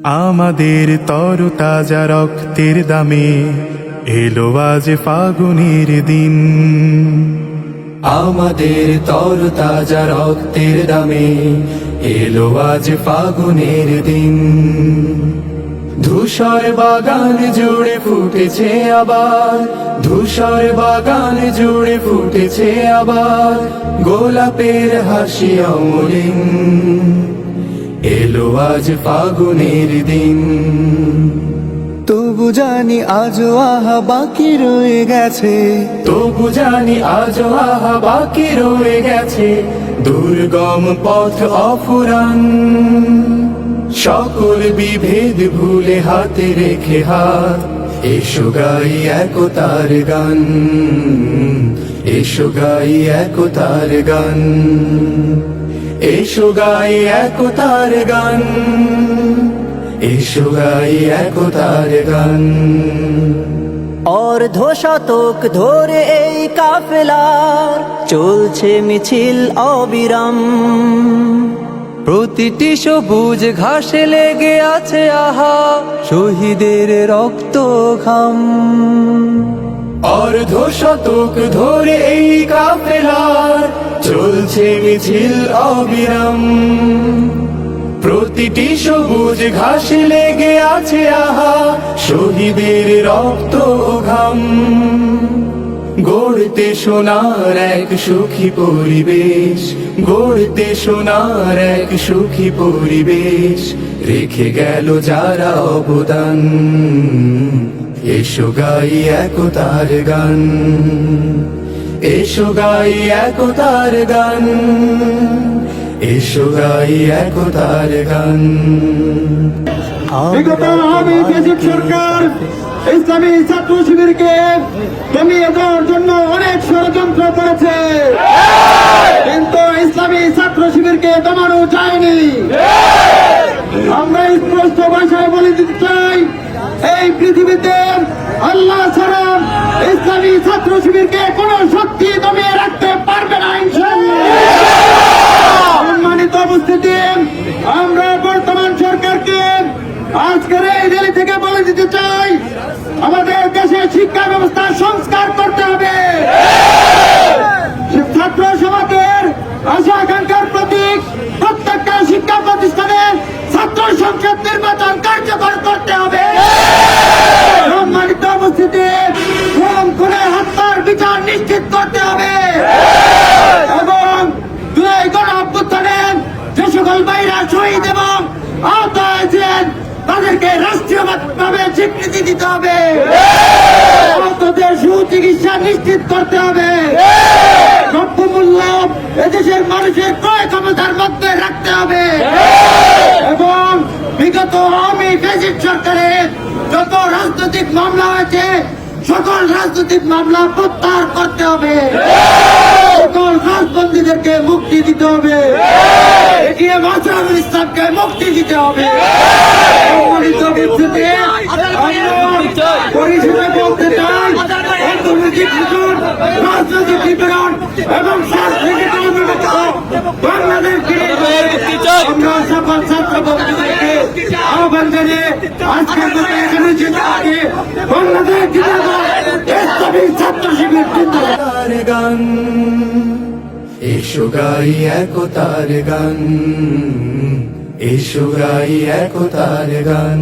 আমাদের তরতাজা রক্তের দামে এলো আজ ফাগুনের দিন। আমাদের তরতাজা রক্তের দামে এলো আজ ফাগুনের দিন। ধূসর বাগান জুড়ে ফুটেছে আবার, ধূসর বাগান জুড়ে ফুটেছে আবার গোলাপের হাসি অমলিন। এলো আজ ফাগুনের দিন। তবু জানি আজও আহা বাকি রয়ে গেছে, তবু জানি আজও আহা বাকি রয়ে গেছে দুর্গম পথ অফুরান। সকল বিভেদ ভুলে হাতে রেখে হাত, এসো গাই একতার গান, এসো গাই একতার গান, এসো গাই একতার গান, এসো গাই একতার গান। অর্ধ শতক ধরে এই কাফেলার চলছে মিছিল অবিরাম। প্রতিটি সবুজ ঘাসে লেগে আছে আহা শহীদের রক্ত ঘাম। অর্ধ শতক ধরে এই কাফেলার চলছে মিছিল অবিরাম। প্রতিটি সবুজ ঘাসে লেগে আছে আহা শহীদের রক্ত ঘাম। গড়তে সোনার এক সুখী পরিবেশ, গড়তে সোনার এক সুখী পরিবেশ রেখে গেল যারা অবদান। এসো গাই একতার গান, এসো গাই একতার গান, এসো গাই একতার গান। বিগত আওয়ামী ফ্যাসিস্ট সরকার ইসলামী ছাত্র শিবিরকে দমিয়ে দেওয়ার জন্য অনেক ষড়যন্ত্র করেছে, কিন্তু ইসলামী ছাত্র শিবিরকে দমানো যায়নি। আমরা স্পষ্ট ভাষায় বলে দিতে চাই, এই পৃথিবীতে আল্লাহ ছাড়া ইসলামী ছাত্র শিবিরকে কোন শক্তি দমিয়ে রাখতে পারবে না ইনশাআল্লাহ। সম্মানিত উপস্থিতি, আমরা বর্তমান সরকারকে আজকের এই র্যালি থেকে বলে দিতে চাই, আমাদের দেশে শিক্ষা ব্যবস্থা সংস্কার করতে হবে। ছাত্র সমাজের আশা আকাঙ্ক্ষার প্রতীক প্রত্যেকটা শিক্ষা প্রতিষ্ঠানে ছাত্র সংসদ নির্বাচন কার্যকর করতে হবে। সম্মানিত উপস্থিতি, খুনের হত্যার বিচার নিশ্চিত করতে হবে এবং জুলাই গণঅভ্যুত্থানে যে সকল ভাইরা শহীদ এবং আহত হয়েছেন তাদেরকে রাষ্ট্রীয়ভাবে স্বীকৃতি দিতে হবে। আহতদের সুচিকিৎসা নিশ্চিত করতে হবে। দ্রব্যমূল্য এদেশের মানুষের ক্রয় ক্ষমতার মধ্যে রাখতে হবে এবং বিগত আওয়ামী ফ্যাসিস্ট সরকারের যত রাজনৈতিক মামলা হয়েছে সকল রাজনৈতিক মামলা প্রত্যাহার করতে হবে। সকল রাজবন্দীদেরকে মুক্তি দিতে হবে। এগিয়ে মাসুদুল ইসলামকে মুক্তি দিতে হবে। সম্মানিত উপস্থিতি, পরিষদে বলতে চাই, অর্থনৈতিক শোষণ, রাজনৈতিক নিপীড়ন এবং বাংলাদেশকে আমরা সকল ছাত্র বন্ধুদেরকে আহ্বান জানিয়ে আজকের মতো এখানে যেতে আগে বাংলাদেশ ইসলামী ছাত্র শিবির একতার গান, এসো গাই একতার গান, এসো গাই একতার গান।